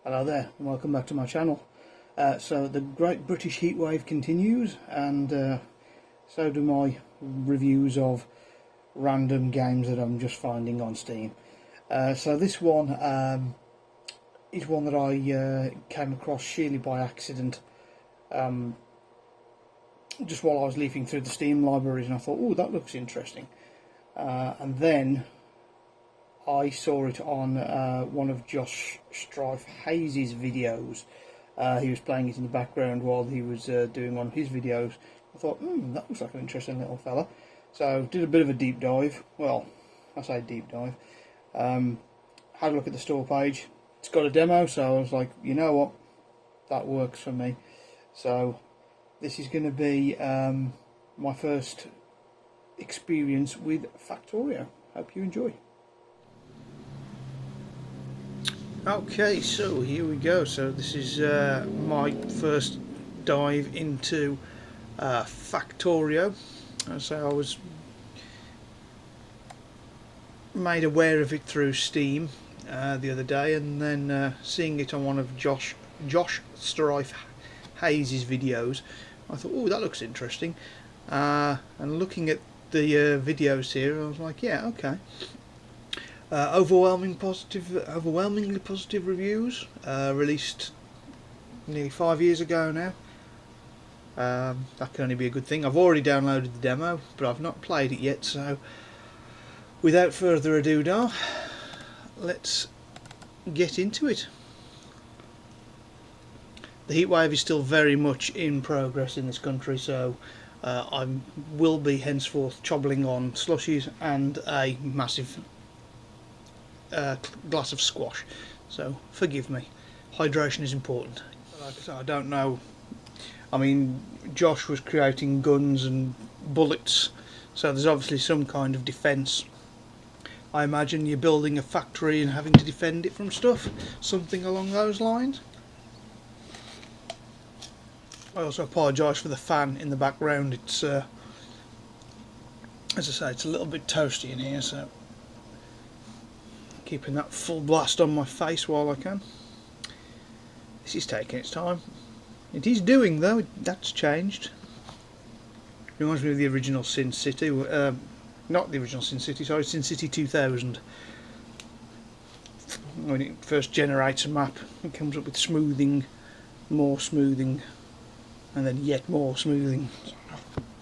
Hello there, and welcome back to my channel. So the Great British Heatwave continues, and so do my reviews of random games that I'm just finding on Steam. So this one is one that I came across sheerly by accident, just while I was leafing through the Steam libraries, and I thought, oh, that looks interesting. And then I saw it on one of Josh Strife Hayes' videos. He was playing it in the background while he was doing one of his videos. I thought, that looks like an interesting little fella. So did a bit of a deep dive. Well, I say deep dive. Had a look at the store page. It's got a demo, so I was like, you know what, that works for me. So this is going to be my first experience with Factorio. Hope you enjoy. Okay, so here we go. So this is my first dive into Factorio. So I was made aware of it through Steam the other day, and then seeing it on one of Josh Strife Hayes' videos, I thought, oh, that looks interesting. And looking at the videos here, I was like, yeah, okay. Overwhelmingly positive reviews. Released nearly 5 years ago now. That can only be a good thing. I've already downloaded the demo, but I've not played it yet. So, without further ado, let's get into it. The heatwave is still very much in progress in this country, so I will be henceforth chobbling on slushies and a massive glass of squash, so forgive me. Hydration is important. Like I said, I don't know. I mean, Josh was creating guns and bullets, so there's obviously some kind of defence. I imagine you're building a factory and having to defend it from stuff, something along those lines. I also apologise for the fan in the background. It's as I say, it's a little bit toasty in here, so keeping that full blast on my face while I can. This is taking its time. It is doing, though. That's changed. Reminds me of the original Sin City. Not the original Sin City, sorry, Sin City 2000. When it first generates a map, it comes up with smoothing, more smoothing, and then yet more smoothing.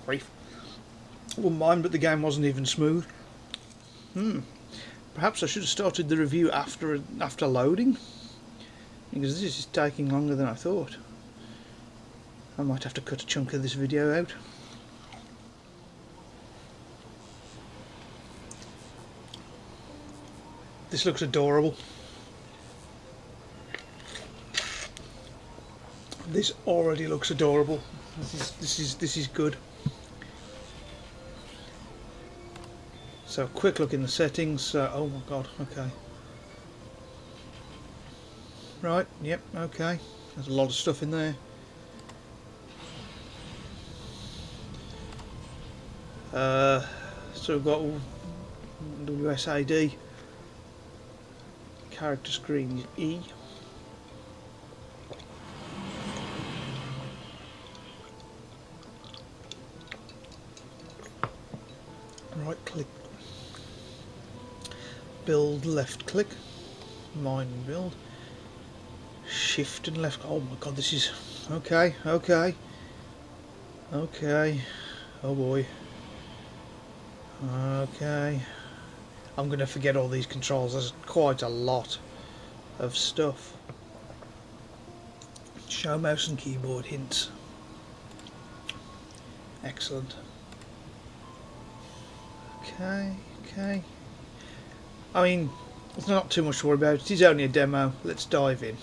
Grief. Wouldn't mind, but the game wasn't even smooth. Perhaps I should have started the review after loading, because this is taking longer than I thought. I might have to cut a chunk of this video out. This looks adorable. This already looks adorable. This is good. So quick look in the settings. Oh my god, okay. Right, yep, okay. There's a lot of stuff in there. So we've got WSAD. Character screen is E. Right click. Build, left click, mine and build, shift and left. Oh my god, this is okay, oh boy, okay. I'm gonna forget all these controls. There's quite a lot of stuff. Show mouse and keyboard hints. Excellent. Okay. I mean, there's not too much to worry about. It is only a demo. Let's dive in.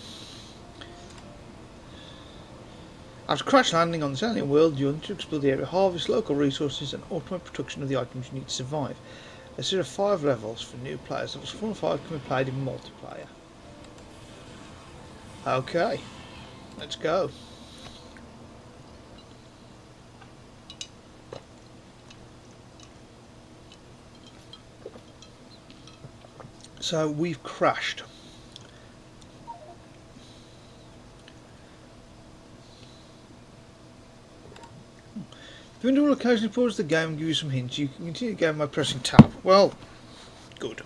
After crash landing on this alien world, you need to explore the area, harvest local resources, and automate production of the items you need to survive. A series of 5 levels for new players. Levels 4 and 5 can be played in multiplayer. Okay, let's go. So we've crashed. The window will occasionally pause the game and give you some hints. You can continue the game by pressing tab. Well, good.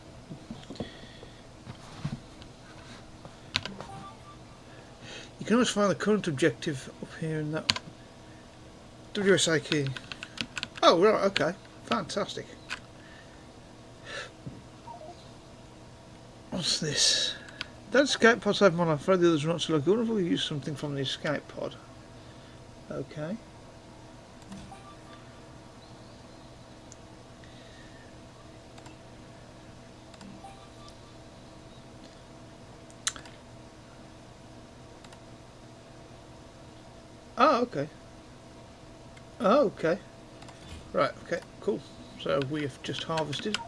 You can always find the current objective up here in that WSA key. Oh, right, okay. Fantastic. What's this? That escape pod save my life. Afraid the others are not so lucky. I wonder if we can use something from the escape pod. Okay. Oh, okay. Oh, okay. Right, okay, cool. So we have just harvested.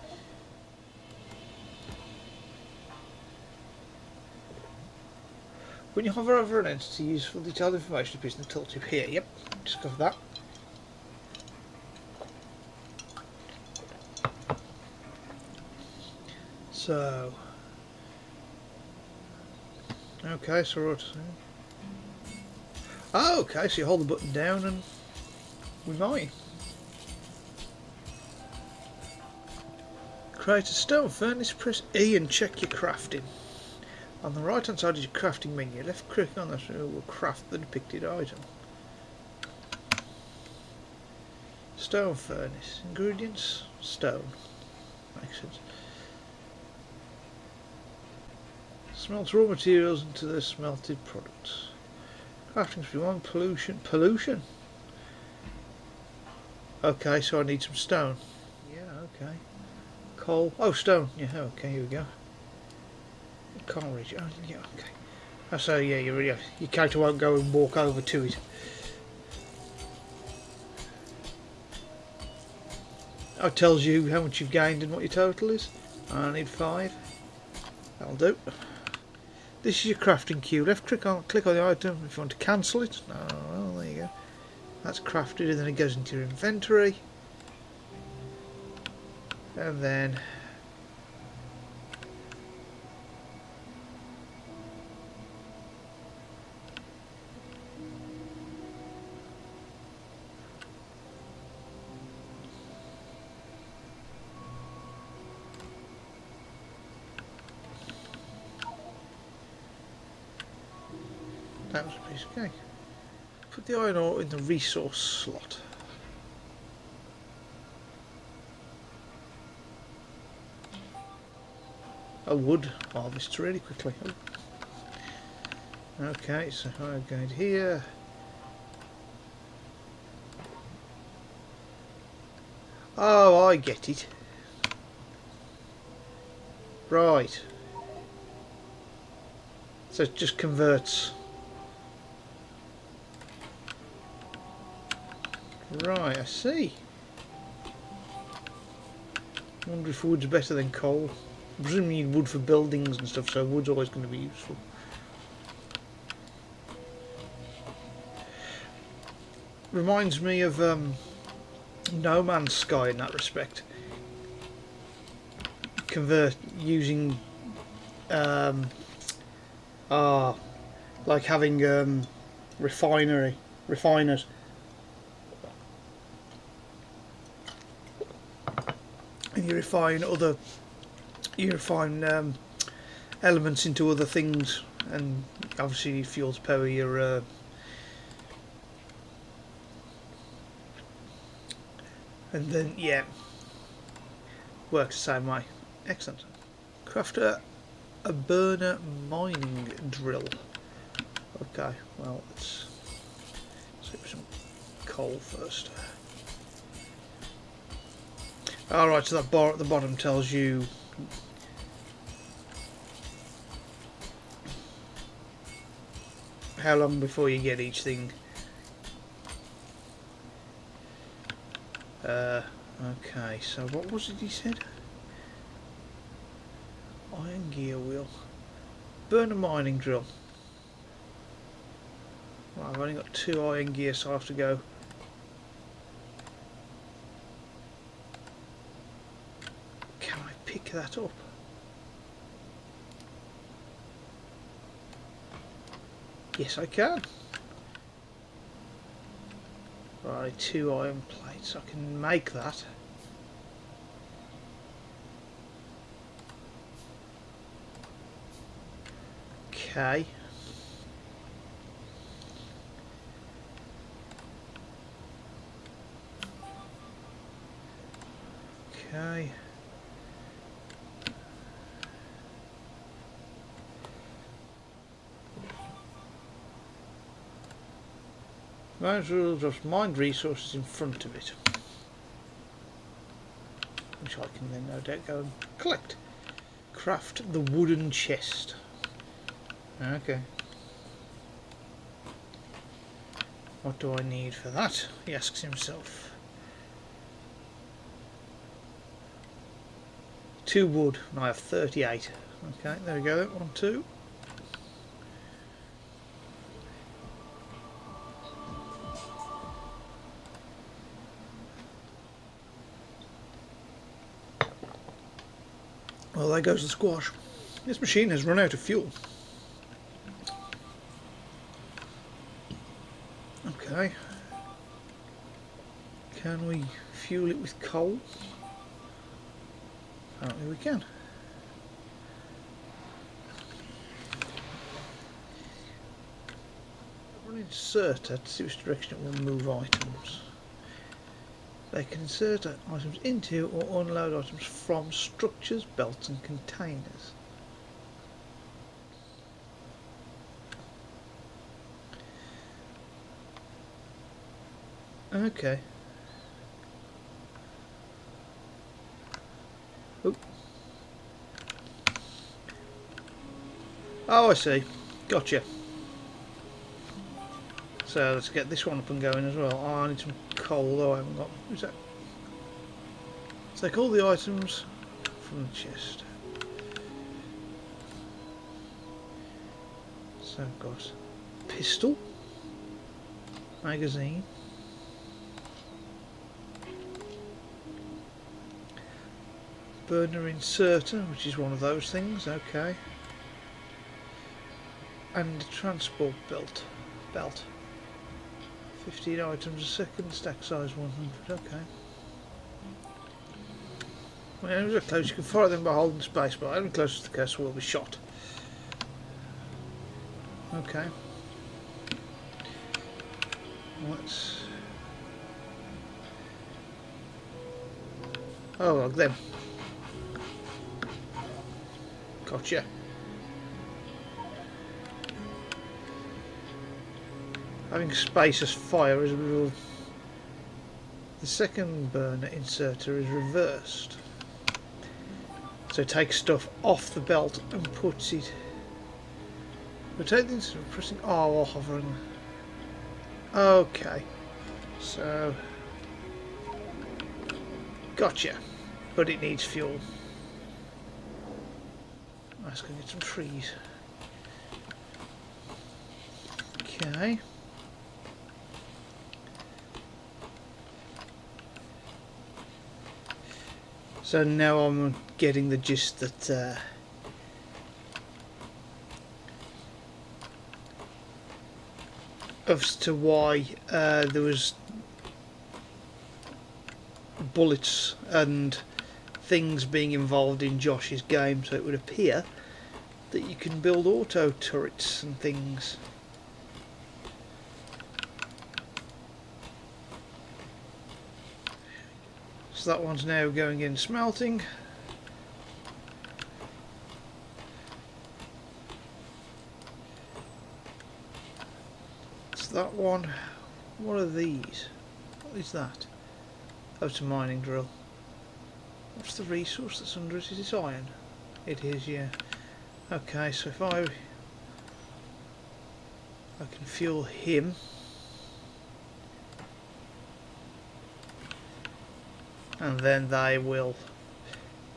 When you hover over an entity, use full detailed information appears in the tooltip here. Yep, discover that. So, okay, so what? Oh, okay, so you hold the button down and we mine. Create a stone furnace, press E and check your crafting. On the right hand side is your crafting menu. Left click on this will craft the depicted item. Stone furnace. Ingredients, stone. Makes sense. Smelt raw materials into the smelted products. Crafting speed 1, pollution. Pollution? Okay, so I need some stone. Yeah, okay. Coal. Oh, stone. Yeah, okay, here we go. Can't reach it. Oh, yeah, okay. Oh, so yeah, your character won't go and walk over to it. Oh, it tells you how much you've gained and what your total is. I need 5. That'll do. This is your crafting queue. Click on the item if you want to cancel it. Oh, well, there you go. That's crafted, and then it goes into your inventory. And then that was a piece of cake. Put the iron ore in the resource slot. Oh, wood harvests really quickly. Oh. Okay, so I'm going here. Oh, I get it. Right. So it just converts. Right, I see. I wonder if wood's better than coal. I presume you need wood for buildings and stuff, so wood's always going to be useful. Reminds me of No Man's Sky in that respect. Convert using like having refiners. And you refine elements into other things, and obviously fuel to power your and then yeah, works the same way. Excellent. Craft a burner mining drill. Okay, well let's see some coal first. Alright, so that bar at the bottom tells you how long before you get each thing. Okay, so what was it he said? Iron gear wheel. Burner mining drill. Right, I've only got 2 iron gear, so I have to go. Can I pick that up? Yes, I can. Right, 2 iron plates. Right, so I can make that. Okay. Okay. Might as well just mine resources in front of it, which I can then no doubt go and collect. Craft the wooden chest. Okay. What do I need for that? He asks himself. 2 wood, and I have 38. Okay, there we go, 1, 2. Well, there goes the squash. This machine has run out of fuel. Okay. Can we fuel it with coal? Apparently we can. Run inserter to see which direction it will move items. They can insert items into or unload items from structures, belts and containers. Okay. Oop. Oh, I see. Gotcha. So let's get this one up and going as well. Oh, I need some coal though I haven't got. Who's that? Take all the items from the chest. So I've got pistol, magazine, burner inserter, which is one of those things, okay, and a transport belt. 15 items a second, stack size 100, okay. When enemies are close, you can fire them by holding space, but anyone closest to the cursor will be shot. Okay. Let's... Oh, look them. Gotcha. Having space as fire is a rule. The second burner inserter is reversed. So take stuff off the belt and puts it. Rotate the instead of pressing R while hovering. Okay. So gotcha. But it needs fuel. Let's go get some trees. Okay. So now I'm getting the gist that as to why there was bullets and things being involved in Josh's game, so it would appear that you can build auto turrets and things. So that one's now going in smelting. So that one, what are these? What is that? Oh, it's a mining drill. What's the resource that's under it? Is it iron? It is, yeah. Okay, so if I can fuel him. And then they will,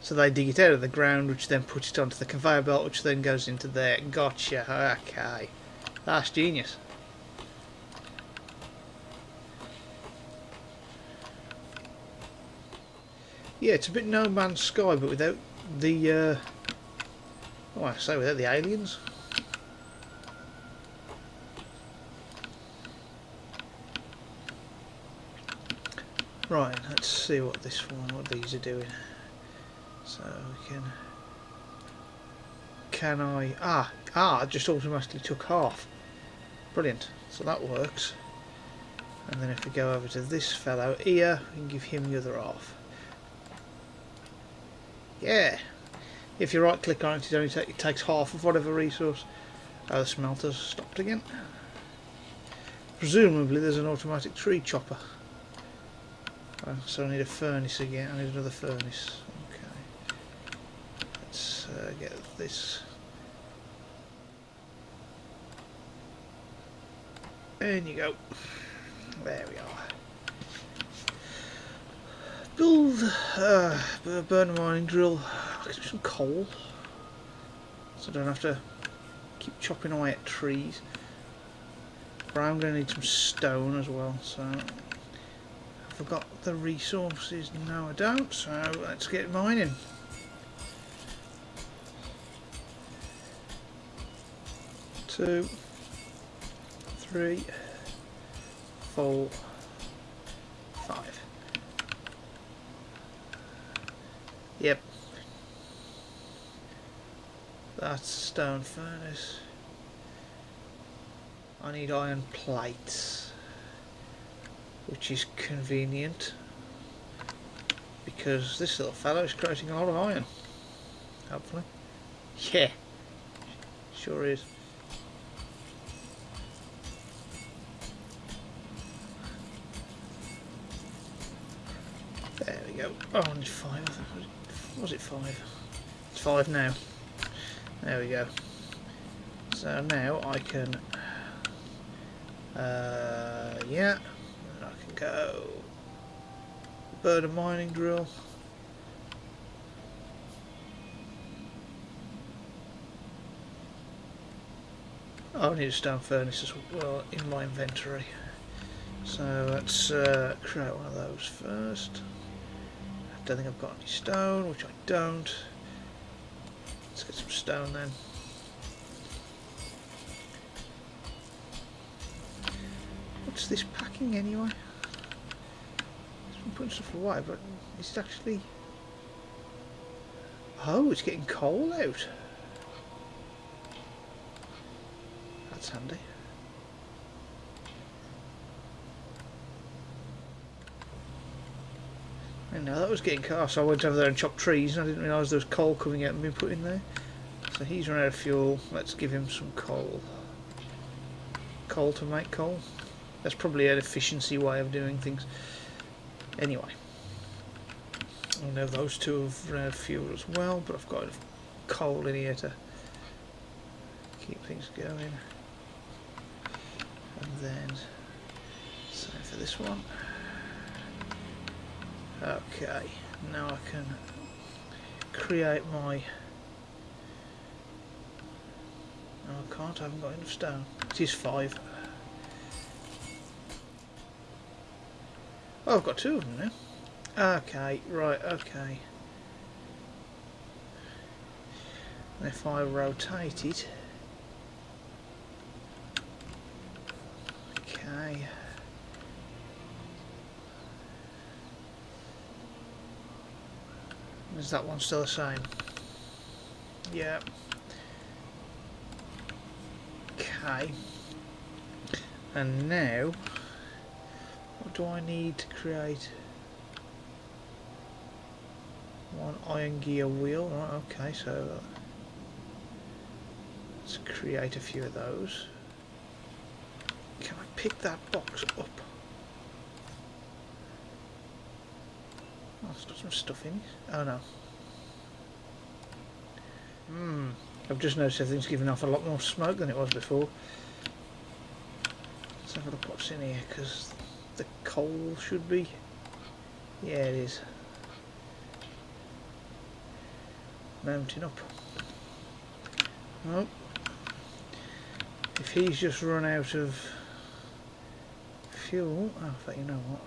so they dig it out of the ground, which then puts it onto the conveyor belt, which then goes into there. Gotcha, okay. That's genius. Yeah, it's a bit No Man's Sky, but without the, oh, I say without the aliens. Right, let's see what these are doing. So we can I it just automatically took half. Brilliant. So that works. And then if we go over to this fellow here, we can give him the other half. Yeah. If you right click on it, it takes half of whatever resource. Oh, the smelter's stopped again. Presumably there's an automatic tree chopper. So I need a furnace again. I need another furnace. Okay. Let's get this. And you go. There we are. Build burn a mining drill. I can do some coal, so I don't have to keep chopping away at trees. But I'm going to need some stone as well. So I forgot the resources. No, I don't. So let's get mining. Two, 3, 4, 5. Yep. That's stone furnace. I need iron plates, which is convenient because this little fellow is creating a lot of iron. Hopefully. Yeah. Sure is. There we go. Oh, only 5. I think. Was it 5? It's 5 now. There we go. So now I can, yeah, and I can go burn a mining drill. Oh, I need a stone furnace as well in my inventory. So let's create one of those first. I don't think I've got any stone, which I don't. Let's get some stone then. What's this packing anyway? It's been putting stuff away, but is it actually... Oh, it's getting coal out. That's handy. I didn't know that was getting coal, so I went over there and chopped trees and I didn't realise there was coal coming out and being put in there. So he's run out of fuel. Let's give him some coal. Coal to make coal. That's probably an efficiency way of doing things. Anyway. I know those two have run out of fuel as well, but I've got enough coal in here to keep things going. And then, same for this one. Okay, now I can create my... No, I can't, I haven't got enough stone. It is 5. Oh, I've got 2 of them now. Okay, right, okay. And if I rotate it... Okay... Is that one still the same? Yeah. Okay. And now, what do I need to create? One iron gear wheel. Right, okay, so let's create a few of those. Can I pick that box up? Oh, it's got some stuff in it. Oh no. I've just noticed everything's giving off a lot more smoke than it was before. Let's have a look what's in here, because the coal should be... Yeah, it is. Mounting up. Oh. If he's just run out of fuel... Oh, I thought, you know what...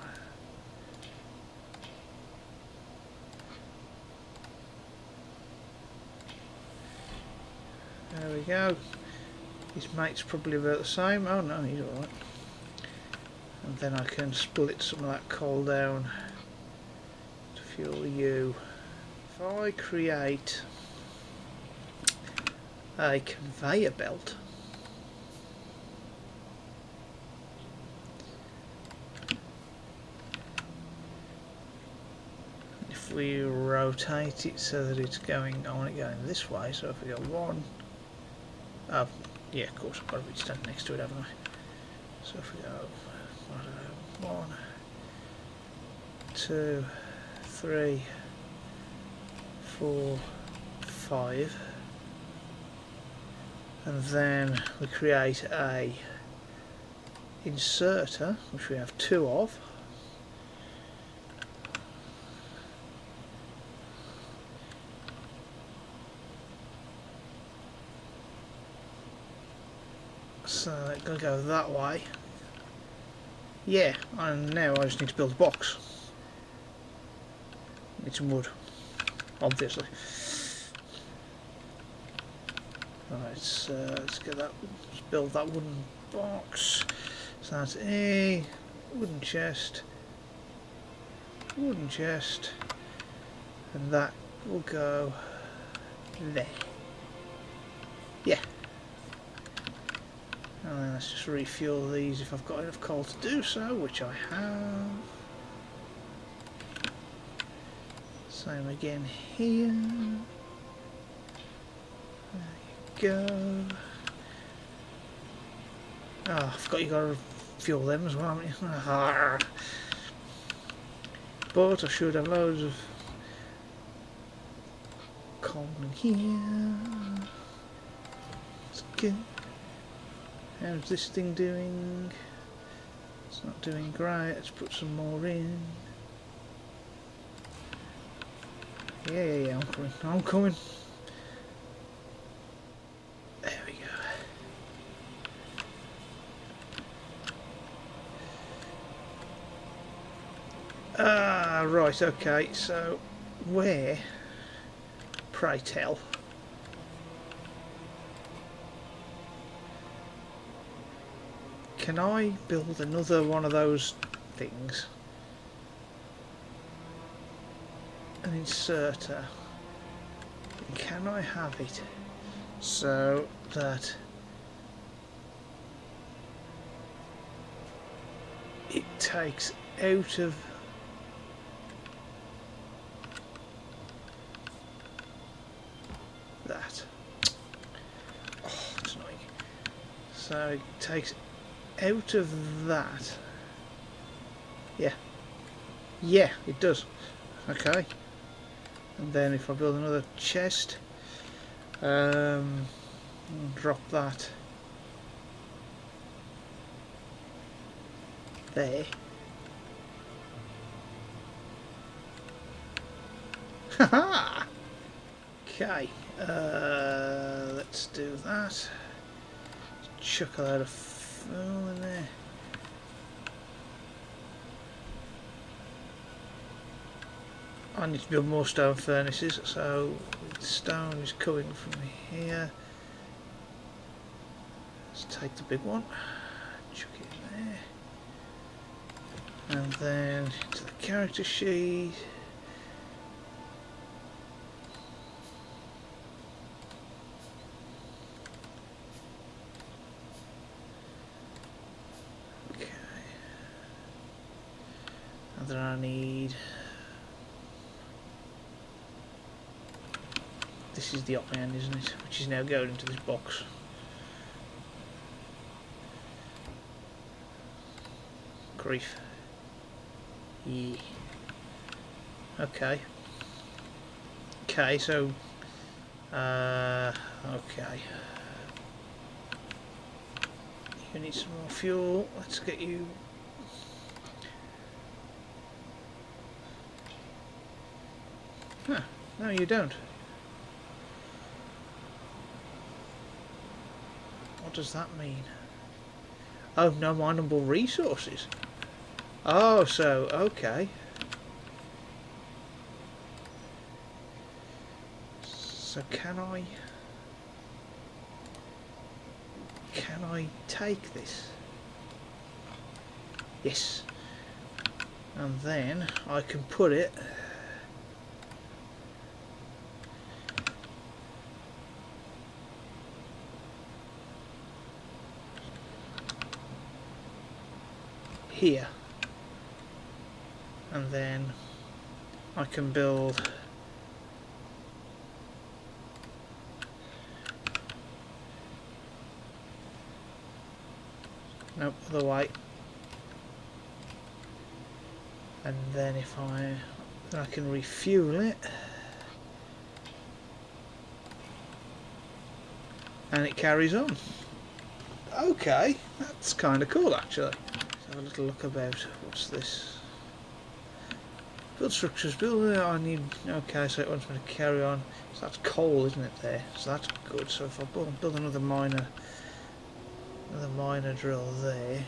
There we go. His mate's probably about the same. Oh no, he's alright. And then I can split some of that coal down fuel you. If I create a conveyor belt, if we rotate it so that it's going, I want it going this way, so if we go one, oh yeah, of course I've got to be standing next to it, haven't I? So if we go, I don't know, 1, 2, 3, 4, 5, and then we create a inserter, which we have 2 of. So it's going to go that way. Yeah, and now I just need to build a box. Need some wood, obviously. Right, let's get that. Let's build that wooden box. So that's a wooden chest, and that will go there. Yeah. And then let's just refuel these if I've got enough coal to do so, which I have. Same again here. There you go. Oh, I forgot you gotta fuel them as well, haven't you? But I should have loads of coal in here. That's good. How's this thing doing? It's not doing great. Let's put some more in. Yeah, I'm coming. There we go. Ah, right, okay, so where, pray tell, can I build another one of those things? An inserter. Can I have it so that it takes out of that? Oh, it's annoying. So it takes out of that. Yeah, it does. Okay. And then if I build another chest, drop that there. Haha! Okay, let's do that. Let's chuck a load of fuel in there. I need to build more stone furnaces, so the stone is coming from here. Let's take the big one, chuck it in there, and then into the character sheet. Okay, and then I need. This is the up end, isn't it? Which is now going into this box. Grief. Yeah. Okay. Okay, so okay. You need some more fuel. Let's get you. Huh, no you don't. What does that mean? Oh, no mineable resources. Oh, so, okay. So can I take this? Yes. And then I can put it here, and then I can build nope, other way, and then if I can refuel it, and it carries on. Okay, that's kind of cool actually. Let's have a little look about what's this. Build structures, build. I need. Okay, so it wants me to carry on. So that's coal, isn't it? There, so that's good. So if I build another miner drill there.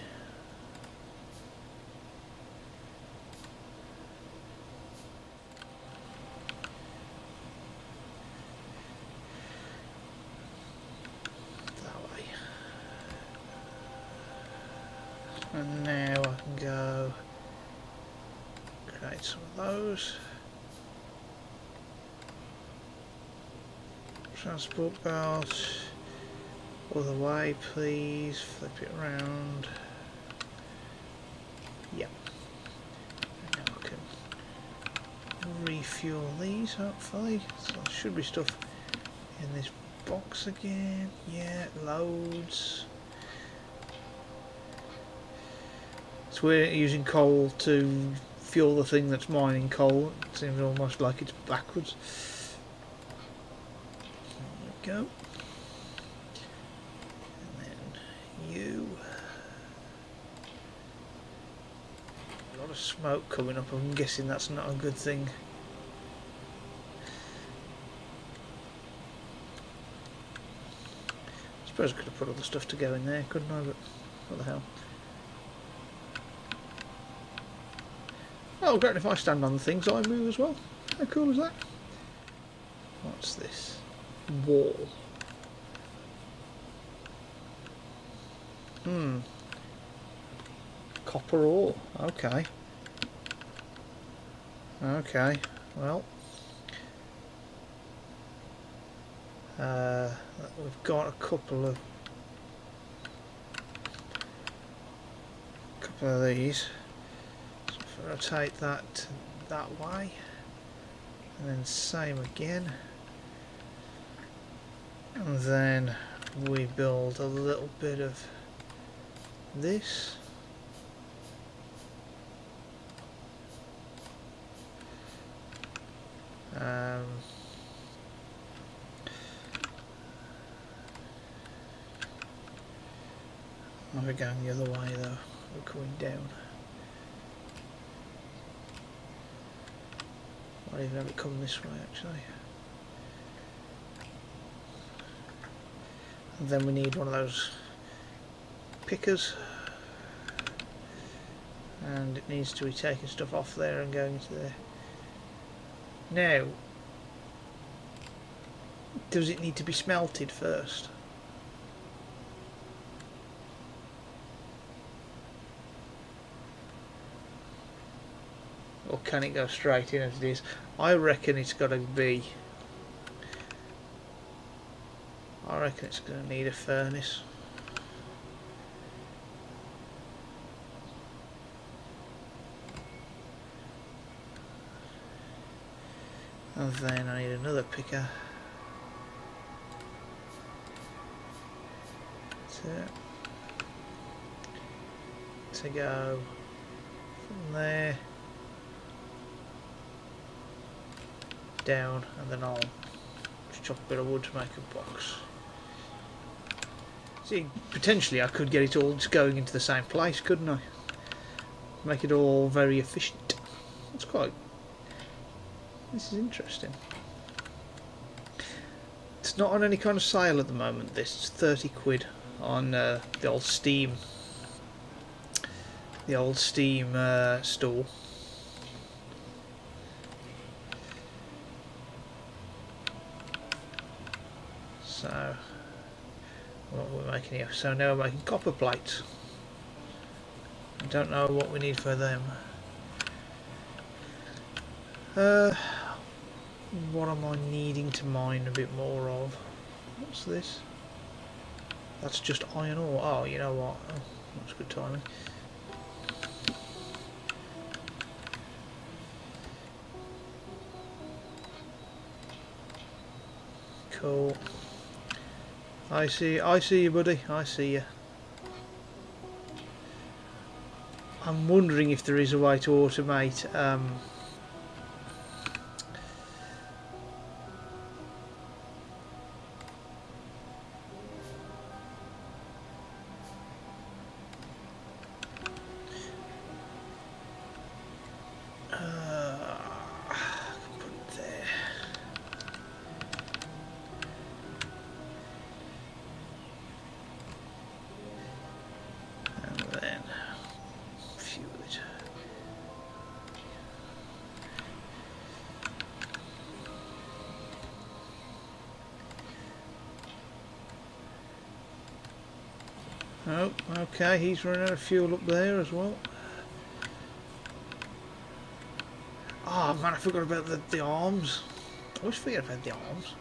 And now I can go create some of those. Transport belt. Other way, please. Flip it around. Yep. And now I can refuel these, hopefully. So there should be stuff in this box again. Yeah, loads. So we're using coal to fuel the thing that's mining coal. It seems almost like it's backwards. There we go. And then you. A lot of smoke coming up. I'm guessing that's not a good thing. I suppose I could have put all the stuff to go in there, couldn't I? But what the hell. Oh, great, if I stand on the things, I move as well. How cool is that? What's this? Wall. Copper ore. Okay. Okay, well. We've got a couple of these. Rotate that way, and then same again, and then we build a little bit of this, we're going the other way though, we're going down. I don't even have it come this way actually. And then we need one of those pickers, and it needs to be taking stuff off there and going into there. Now, does it need to be smelted first? Or can it go straight in as it is? I reckon it's got to be. I reckon it's going to need a furnace. And then I need another picker to go from there down, and then I'll just chop a bit of wood to make a box. See, potentially I could get it all just going into the same place, couldn't I? Make it all very efficient. That's quite. This is interesting. It's not on any kind of sale at the moment. This is 30 quid on the old Steam. The old Steam store. So, what we're making here. So now we're making copper plates. I don't know what we need for them. What am I needing to mine a bit more of? What's this? That's just iron ore. Oh, you know what? Oh, that's good timing. Cool. I see you, buddy. I see you. I'm wondering if there is a way to automate put it there. And then fuel it. Oh, okay, he's running out of fuel up there as well. Oh man, I forgot about the arms. I always forget about the arms.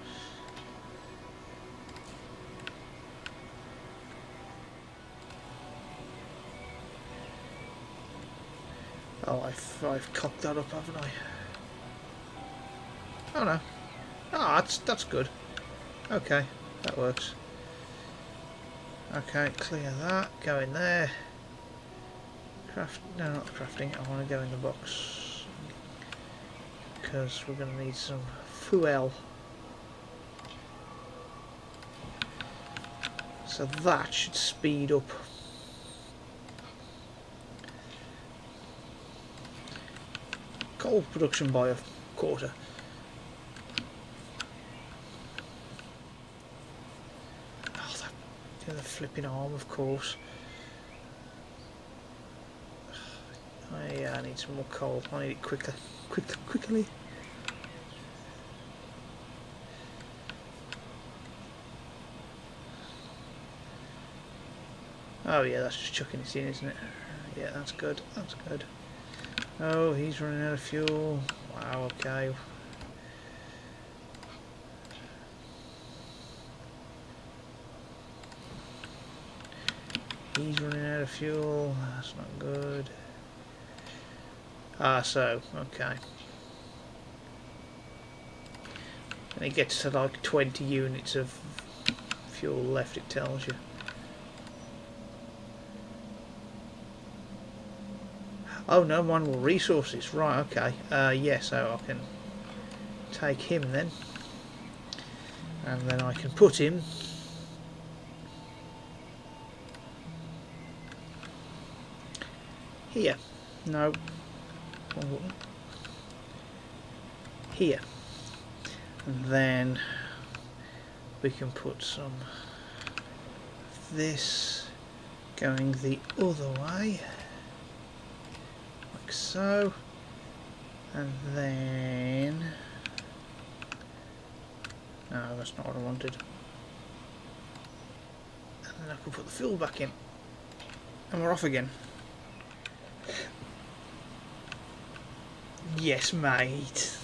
Oh, I've cocked that up, haven't I? Oh no. Ah, that's good. Okay, that works. Okay, clear that. Go in there. Craft. No, not the crafting. I want to go in the box because we're going to need some fuel. So that should speed up. Coal production by a quarter. Oh, the flipping arm, of course. I need some more coal. I need it quickly. Oh yeah, that's just chucking it in, isn't it? Yeah, that's good. That's good. Oh, he's running out of fuel. Wow, okay. He's running out of fuel. That's not good. Ah, so, okay. When it gets to like 20 units of fuel left, it tells you. Oh no, mine will resources. Right, okay. Yeah, so I can take him then. And then I can put him here. No. Here. And then we can put some of this going the other way. Like so. And then... no, that's not what I wanted. And then I can put the fuel back in. And we're off again. Yes, mate.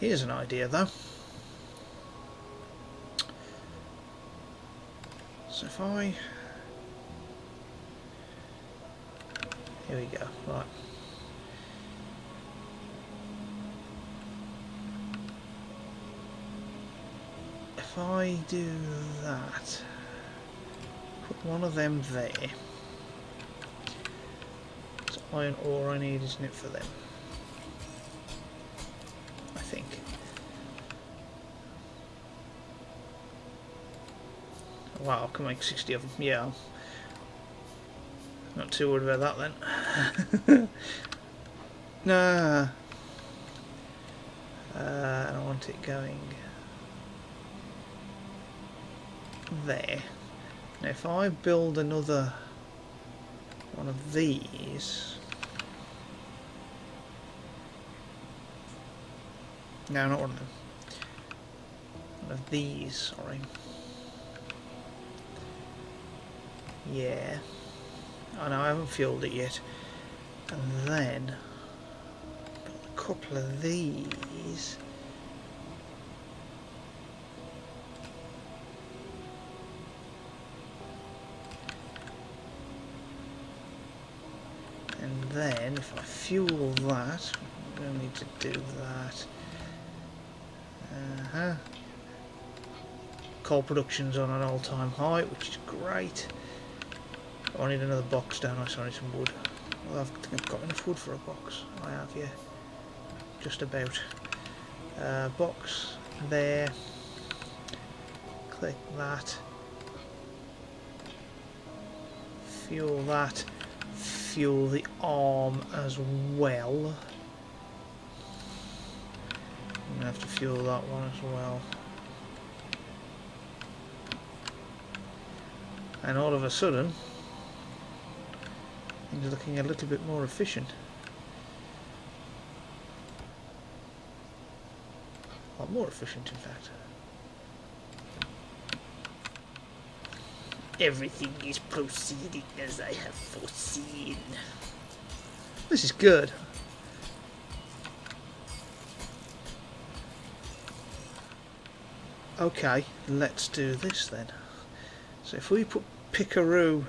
Here's an idea, though. So if I... here we go, right. If I do that, put one of them there. It's iron ore I need, isn't it, for them? I think. Wow, I can make 60 of them. Yeah, not too worried about that then. Nah. And I want it going there. Now if I build another one of these... no, not one of them. One of these, sorry. Yeah. Oh no, I haven't fueled it yet. And then build a couple of these. And then if I fuel that, I'm going to need to do that. Coal production's on an all-time high, which is great. Oh, I need another box, don't I? So I need some wood. Well, I think I've got enough wood for a box. I have, yeah. Just about. Box there. Click that. Fuel that. Fuel the arm as well. I'm gonna have to fuel that one as well. And all of a sudden, things are looking a little bit more efficient. A lot more efficient, in fact. Everything is proceeding as I have foreseen. This is good. Okay, let's do this then. So if we put Pickaroo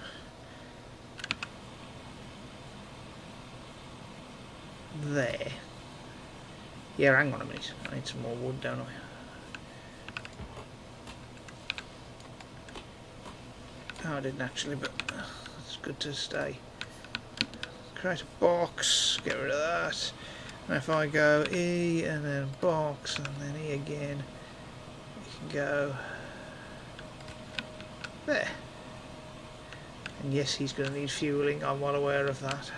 there. Yeah, hang on a minute. I need some more wood, don't I? Oh, I didn't actually, but it's good to stay. Create a box, get rid of that. And if I go E and then box and then E again, we can go there. And yes, he's going to need fueling, I'm well aware of that.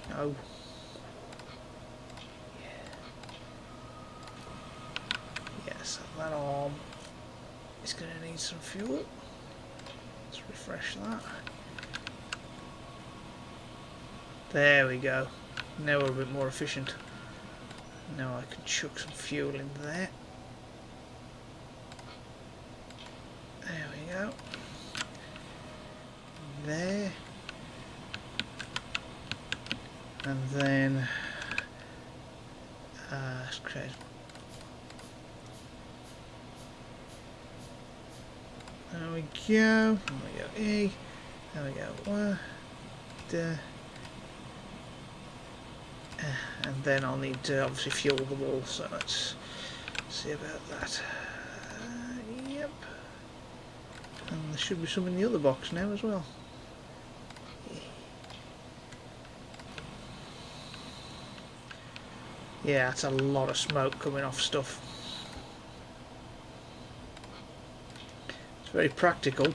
No. Yes, that arm is going to need some fuel. Let's refresh that. There we go. Now we're a bit more efficient. Now I can chuck some fuel in there. There we go. There. And then let's create. There we go. There we go. E. There we go. And then I'll need to obviously fuel the wall. So let's see about that. Yep. And there should be some in the other box now as well. Yeah, that's a lot of smoke coming off stuff. It's very practical.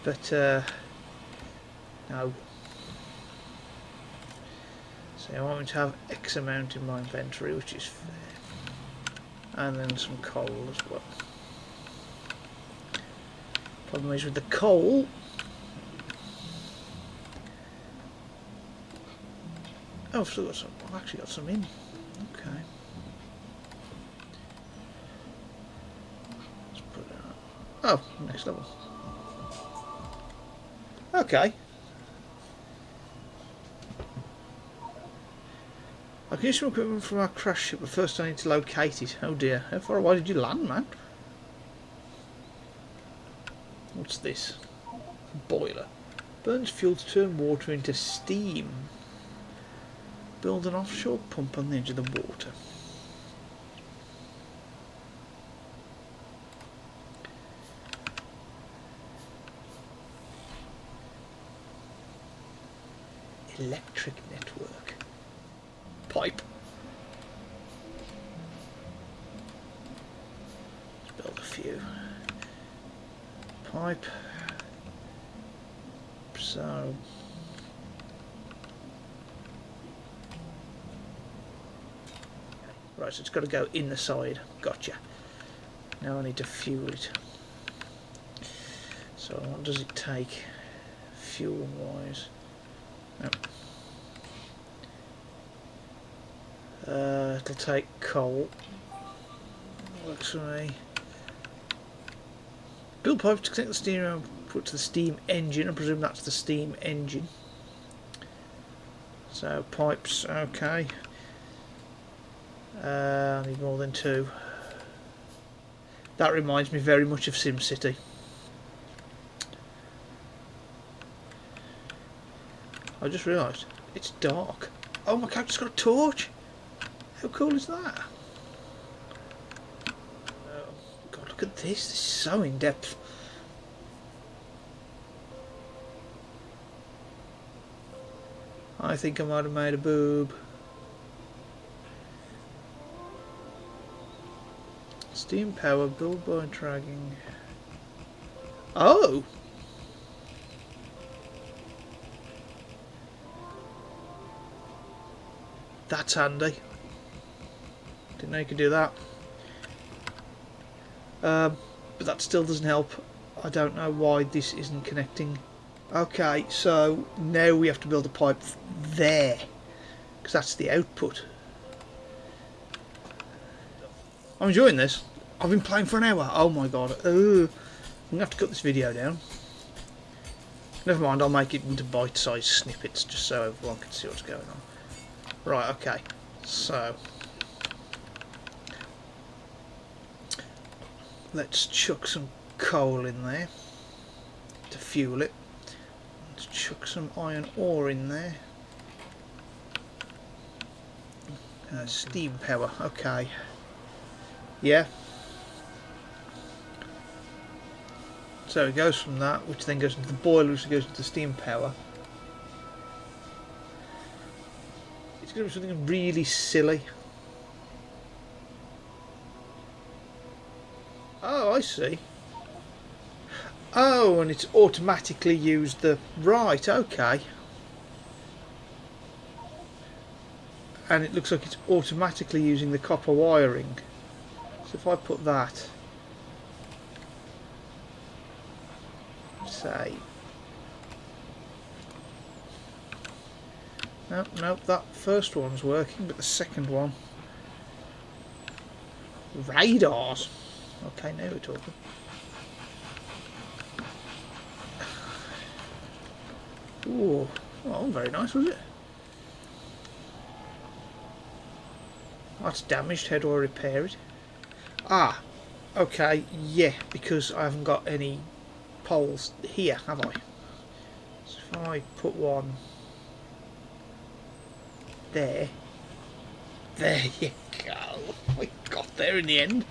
But, no. So I want me to have X amount in my inventory, which is fair. And then some coal as well. Problem is with the coal, oh, I've still got some. I've actually got some in. Okay. Let's put it on. Oh, next level. Okay. I can use some equipment from our crash ship, but first I need to locate it. Oh dear. How far away did you land, man? What's this? Boiler. Burns fuel to turn water into steam. Build an offshore pump on the edge of the water. Electric network. Pipe. Let's build a few. Pipe. So right, so it's got to go in the side. Gotcha. Now I need to fuel it. So what does it take fuel wise? It'll take coal. Works for me. Build pipe to connect the steam output to the steam engine. I presume that's the steam engine. So pipes, okay. I need more than 2. That reminds me very much of SimCity. I just realised it's dark. Oh, my character's got a torch. How cool is that? God, look at this. This is so in depth. I think I might have made a boob. Steam power, build by dragging. Oh! That's handy. Didn't know you could do that. But that still doesn't help. I don't know why this isn't connecting. Okay, so now we have to build a pipe there, because that's the output. I'm enjoying this. I've been playing for an hour. Oh my god. I'm going to have to cut this video down. Never mind, I'll make it into bite-sized snippets just so everyone can see what's going on. Right, okay. So let's chuck some coal in there to fuel it. Let's chuck some iron ore in there. Steam power, okay. Yeah. So it goes from that, which then goes into the boiler, which goes into steam power. It's going to be something really silly. Oh, I see. Oh, and it's automatically used the... Right, okay. And it looks like it's automatically using the copper wiring. So if I put that... Say... Nope, that first one's working, but the second one... Radars! Okay, now we're talking. Ooh, oh, very nice, was it? That's damaged, how do I repair it? Ah, okay, yeah, because I haven't got any poles here, have I? So if I put one there, there you go, we got there in the end.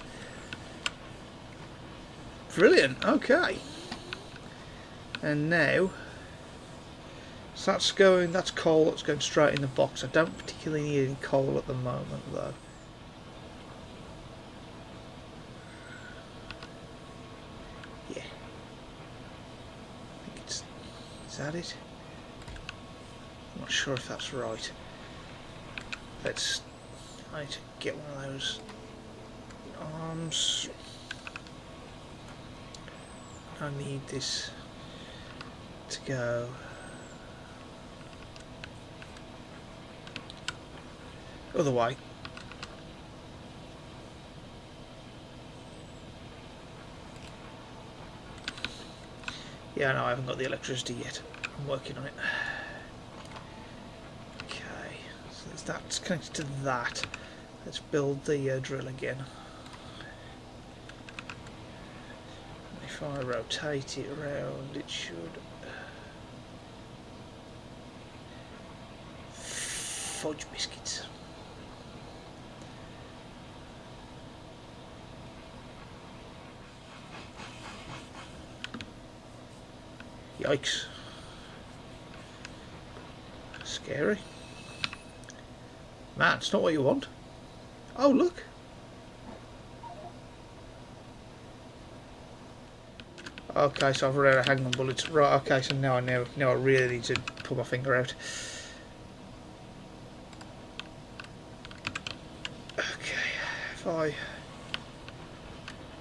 Brilliant, okay. And now, so that's going, that's coal that's going straight in the box. I don't particularly need any coal at the moment though. Yeah. I think it's, is that it? I'm not sure if that's right. Let's, I need to get one of those arms. I need this to go. Other way. Yeah, no, I haven't got the electricity yet. I'm working on it. Okay, so that's connected to that. Let's build the drill again. If I rotate it around, it should fudge biscuits. Yikes. Scary. Man, it's not what you want. Oh, look. Okay, so I've run out of handgun bullets. Right, okay, so now I really need to pull my finger out. Okay,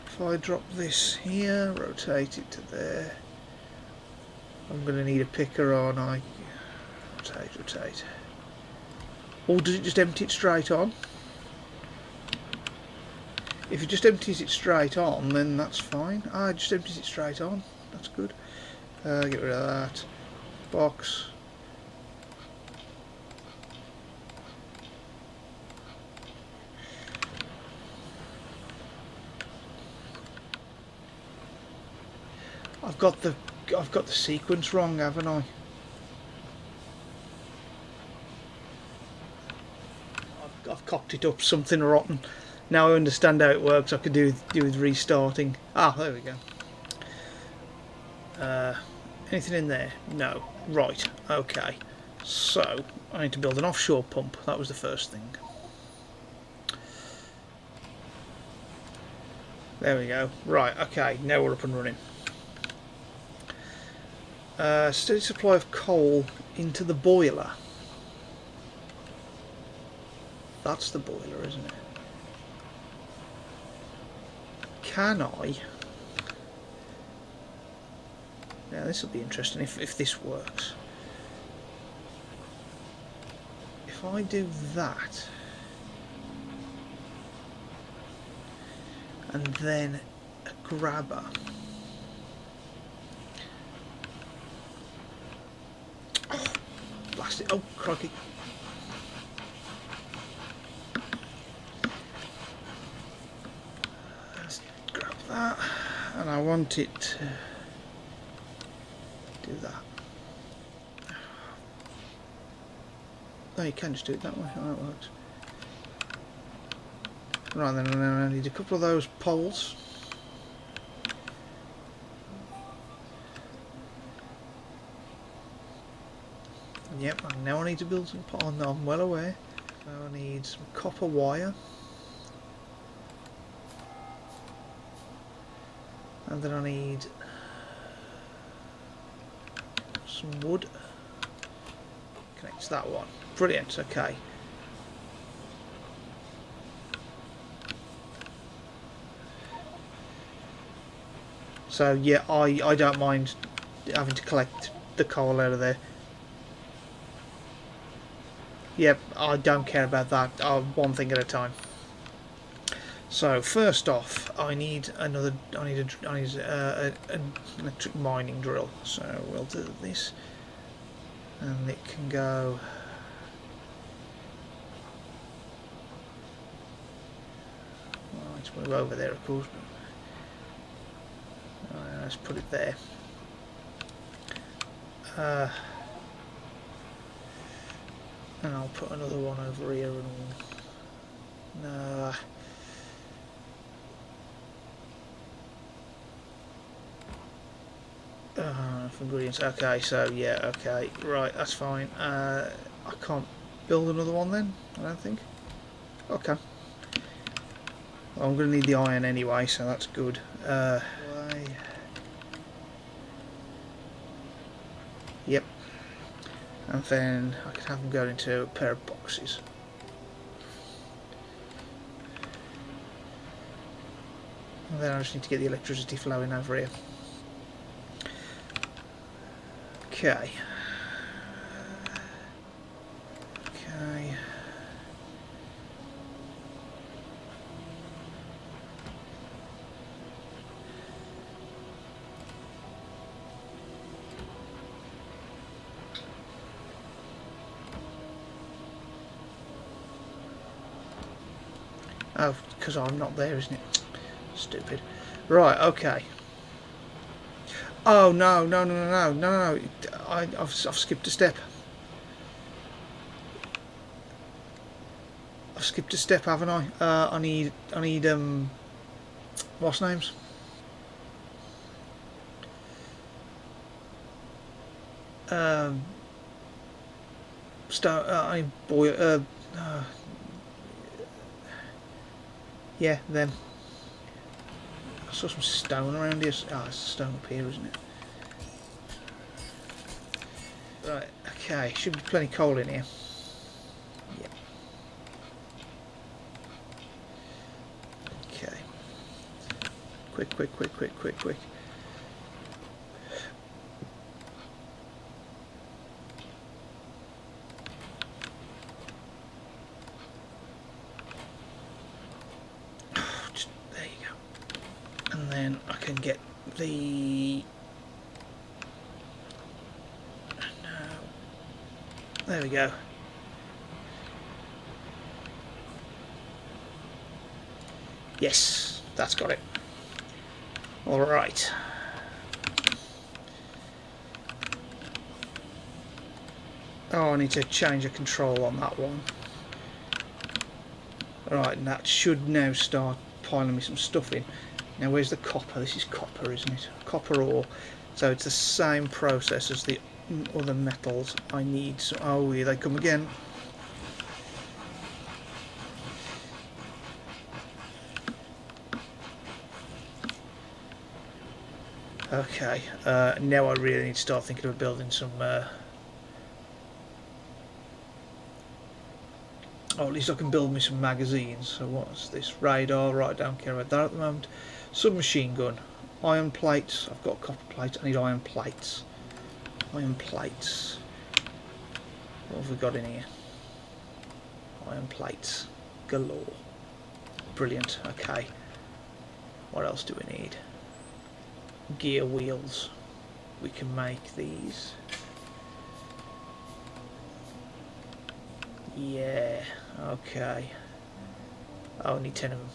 if I drop this here, rotate it to there. I'm going to need a picker, aren't I? Rotate. Or does it just empty it straight on? If it just empties it straight on, then that's fine. Ah, it just empties it straight on. That's good. Get rid of that. Box. I've got the sequence wrong, haven't I? cocked it up something rotten. Now I understand how it works. I could do with restarting. Ah, there we go. Anything in there? No. Right, okay. So, I need to build an offshore pump. That was the first thing. There we go. Right, okay, now we're up and running. Steady supply of coal into the boiler. That's the boiler, isn't it? Can I... Now this will be interesting if this works. If I do that, and then a grabber, oh, blast it! Oh, crikey! Let's grab that, and I want it to do that. No, you can just do it that way. Oh, that works. Right then, I need a couple of those poles. Yep, and now I need to build some poles. No, I'm well aware. So I need some copper wire. And then I need some wood. Connects that one. Brilliant, okay. So yeah, I don't mind having to collect the coal out of there. Yep, I don't care about that. One thing at a time. So first off, I need an electric mining drill. So we'll do this, and it can go. Well, let's move over there, of course. Let's put it there. And I'll put another one over here and all. For ingredients. Okay, so yeah, okay, right, that's fine. I can't build another one then, I don't think. Okay. Well, I'm going to need the iron anyway, so that's good. Yep. And then I can have them go into a pair of boxes. And then I just need to get the electricity flowing over here. Okay. Okay. Oh, because I'm not there, isn't it? Stupid. Right, okay. Oh, no. I've skipped a step. I've skipped a step, haven't I? I need, what's names? Yeah, them. I saw some stone around here. Ah, it's stone up here, isn't it? Right, okay, should be plenty of coal in here. Yep. Okay. Quick. Just, there you go. And then I can get the... There we go. Yes, that's got it. All right. Oh, I need to change the control on that one. Right, and that should now start piling me some stuff in. Now where's the copper? This is copper, isn't it? Copper ore. So it's the same process as the other metals. I need some... Oh, here they come again. Okay, now I really need to start thinking of building some... Oh, at least I can build me some magazines. So what's this? Radar, right, I don't care about that at the moment. Submachine gun. Iron plates. I've got copper plates. I need iron plates. Iron plates. What have we got in here? Iron plates. Galore. Brilliant. Okay. What else do we need? Gear wheels. We can make these. Yeah. Okay. I only 10 of them.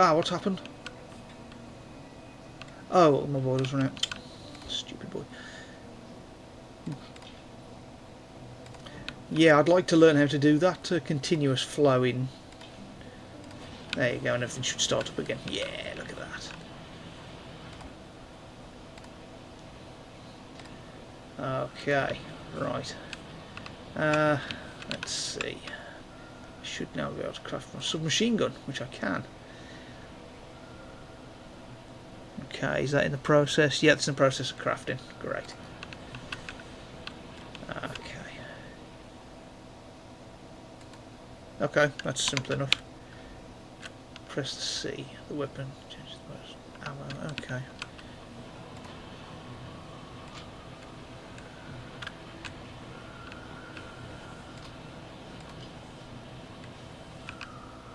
Ah, what's happened? Oh, my boiler's run out. Stupid boy. Yeah, I'd like to learn how to do that continuous flowing. There you go, and everything should start up again. Yeah, look at that. Okay, right. Let's see. I should now be able to craft my submachine gun, which I can. Okay, is that in the process? Yeah, it's in the process of crafting. Great. Okay. Okay, that's simple enough. Press the C, the weapon, change the ammo. Okay.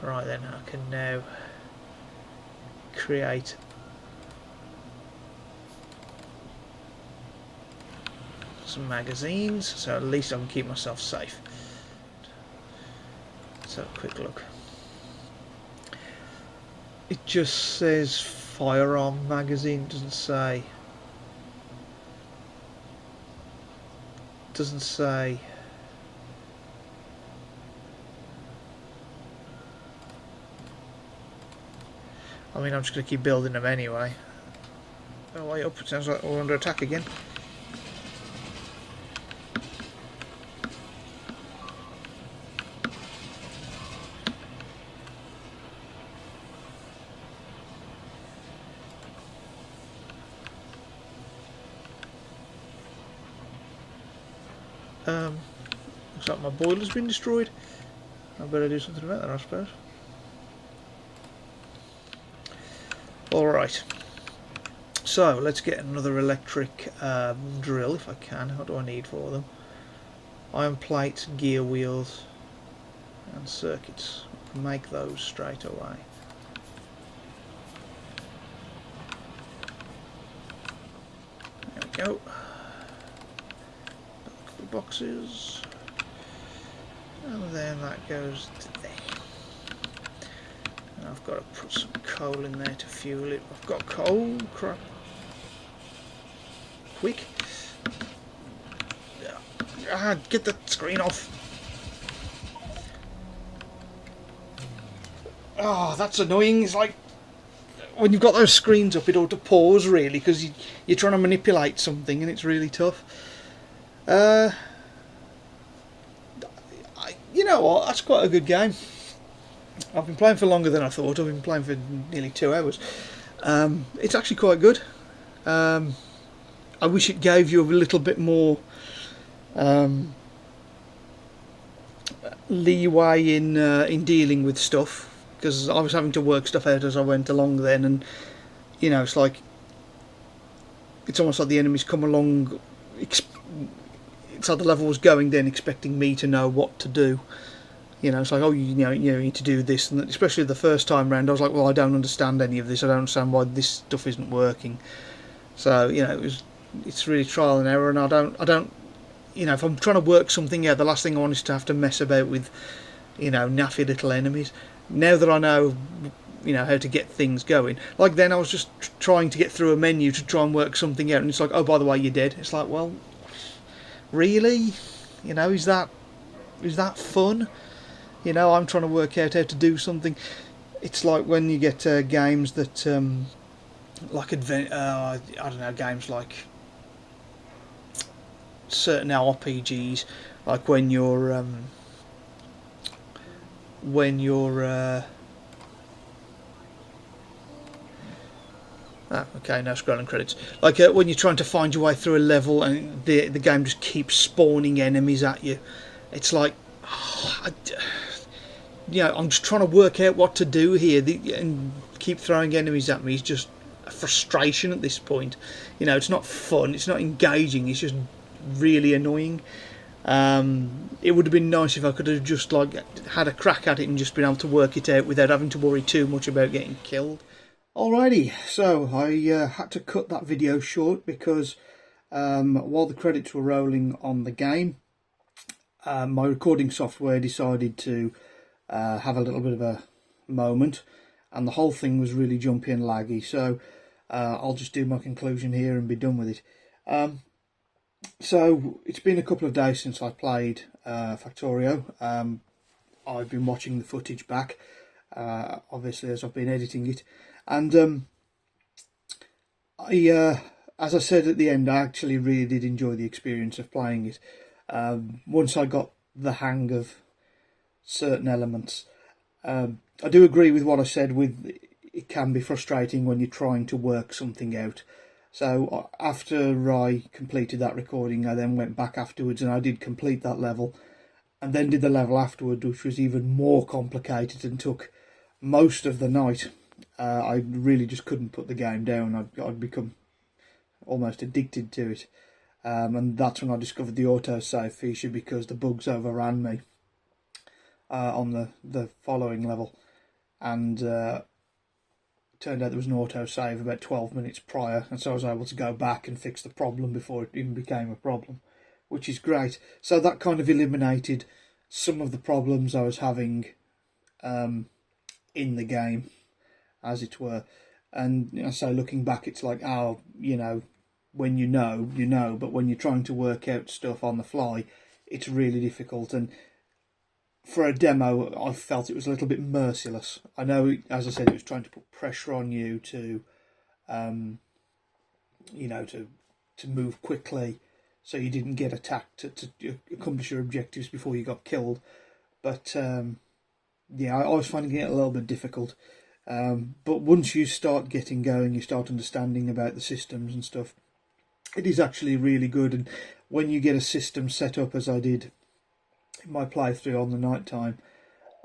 Right then, I can now create some magazines, so at least I can keep myself safe. Let's have a quick look. It just says firearm magazine, doesn't say. Doesn't say. I mean, I'm just going to keep building them anyway. Oh, wait up, it sounds like we're under attack again. Looks like my boiler's been destroyed. I better do something about that, I suppose. Alright, so let's get another electric drill if I can. What do I need for them? Iron plates, gear wheels and circuits. I can make those straight away. There we go. A couple of boxes. And then that goes to there. I've got to put some coal in there to fuel it. I've got coal. Crap. Quick. Ah, get the screen off. Oh, that's annoying. It's like when you've got those screens up, it ought to pause really because you're trying to manipulate something and it's really tough. You know what? That's quite a good game. I've been playing for longer than I thought. I've been playing for nearly 2 hours. It's actually quite good. I wish it gave you a little bit more leeway in dealing with stuff, because I was having to work stuff out as I went along then, and you know, it's like it's almost like the enemies come along. It's like the level was going then, expecting me to know what to do. You know, it's like, oh, you need to do this, and especially the first time round, I was like, well, I don't understand any of this. I don't understand why this stuff isn't working. So, you know, it's really trial and error, and I don't, you know, if I'm trying to work something out, the last thing I want is to have to mess about with, you know, naffy little enemies. Now that I know, you know, how to get things going, like then I was just trying to get through a menu to try and work something out, and it's like, oh, by the way, you're dead. It's like, well, really, you know, is that fun? You know, I'm trying to work out how to do something. It's like when you get games that like I don't know, games like certain RPGs, like when you're okay, no scrolling credits. Like when you're trying to find your way through a level and the game just keeps spawning enemies at you. It's like, I'm just trying to work out what to do here, and keep throwing enemies at me is just a frustration at this point. You know, it's not fun, it's not engaging, it's just really annoying. It would have been nice if I could have just like had a crack at it and just been able to work it out without having to worry too much about getting killed. Alrighty, so I had to cut that video short because while the credits were rolling on the game, my recording software decided to have a little bit of a moment, and the whole thing was really jumpy and laggy. So I'll just do my conclusion here and be done with it. So it's been a couple of days since I played Factorio. I've been watching the footage back, obviously, as I've been editing it. And as I said at the end, I actually really did enjoy the experience of playing it. Once I got the hang of certain elements, I do agree with what I said. It can be frustrating when you're trying to work something out. So after I completed that recording, I then went back afterwards and I did complete that level, and then did the level afterward, which was even more complicated and took most of the night. I really just couldn't put the game down. I'd become almost addicted to it, and that's when I discovered the autosave feature, because the bugs overran me on the following level, and turned out there was an autosave about 12 minutes prior, and so I was able to go back and fix the problem before it even became a problem, which is great. So that kind of eliminated some of the problems I was having in the game, as it were. And so looking back, it's like, oh, when you know, but when you're trying to work out stuff on the fly, it's really difficult. And for a demo, I felt it was a little bit merciless. I know, as I said, it was trying to put pressure on you to, to move quickly, so you didn't get attacked, to accomplish your objectives before you got killed. But yeah, I was finding it a little bit difficult. But once you start getting going, you start understanding about the systems and stuff, it is actually really good. And when you get a system set up, as I did in my playthrough on the night time,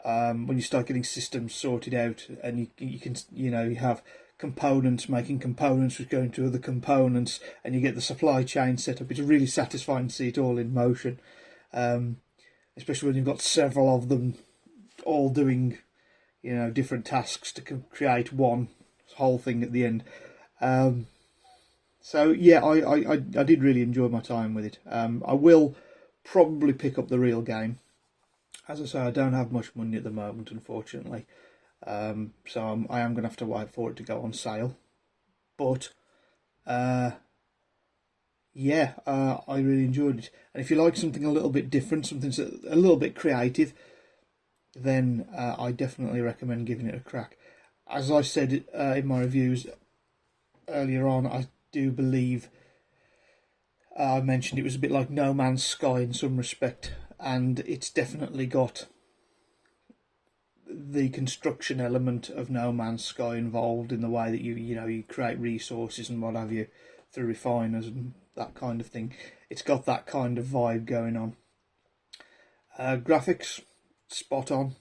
when you start getting systems sorted out, and you can you have components making components which go into other components, and you get the supply chain set up, it's really satisfying to see it all in motion, especially when you've got several of them all doing different tasks to create one whole thing at the end. So yeah, I did really enjoy my time with it. I will probably pick up the real game. As I say, I don't have much money at the moment, unfortunately, so I am going to have to wait for it to go on sale. But yeah, I really enjoyed it. And if you like something a little bit different, something a little bit creative, then I definitely recommend giving it a crack. As I said in my reviews earlier on, I do believe I mentioned it was a bit like No Man's Sky in some respect, and it's definitely got the construction element of No Man's Sky involved, in the way that you create resources and what have you through refiners and that kind of thing. It's got that kind of vibe going on. Graphics, spot on.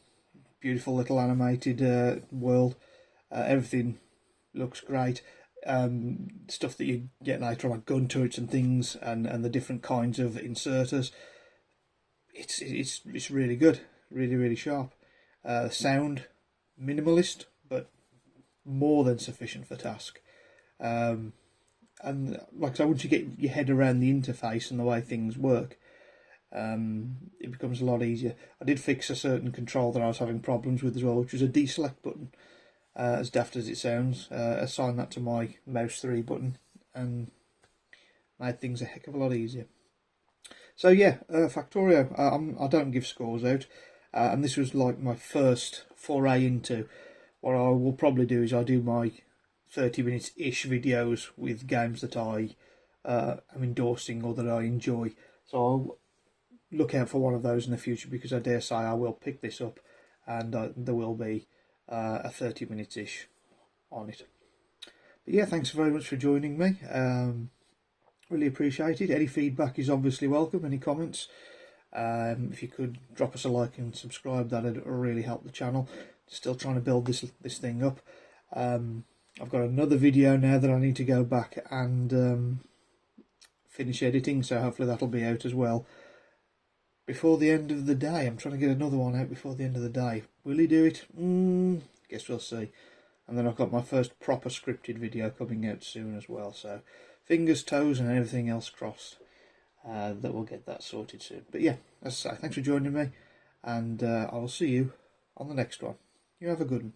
Beautiful little animated world. Everything looks great. Stuff that you get later on, like gun turrets and things, and the different kinds of inserters. It's really good, really sharp. Sound, minimalist, but more than sufficient for task. And like I said, once you get your head around the interface and the way things work, it becomes a lot easier. I did fix a certain control that I was having problems with as well, which was a deselect button. As daft as it sounds, assign that to my mouse 3 button and made things a heck of a lot easier. So yeah, Factorio, I don't give scores out, and this was like my first foray into. What I will probably do is I do my 30 minutes ish videos with games that I am endorsing or that I enjoy. So I'll look out for one of those in the future, because I dare say I will pick this up, and there will be a 30 minutes ish on it. But yeah, thanks very much for joining me. Really appreciate it. Any feedback is obviously welcome. Any comments, if you could drop us a like and subscribe, that'd really help the channel. Still trying to build this thing up. I've got another video now that I need to go back and finish editing, so hopefully that'll be out as well before the end of the day. I'm trying to get another one out before the end of the day. Will he do it? Guess we'll see. And then I've got my first proper scripted video coming out soon as well, so fingers, toes and everything else crossed that we'll get that sorted soon. But yeah, as I say, thanks for joining me, and I will see you on the next one. You have a good one.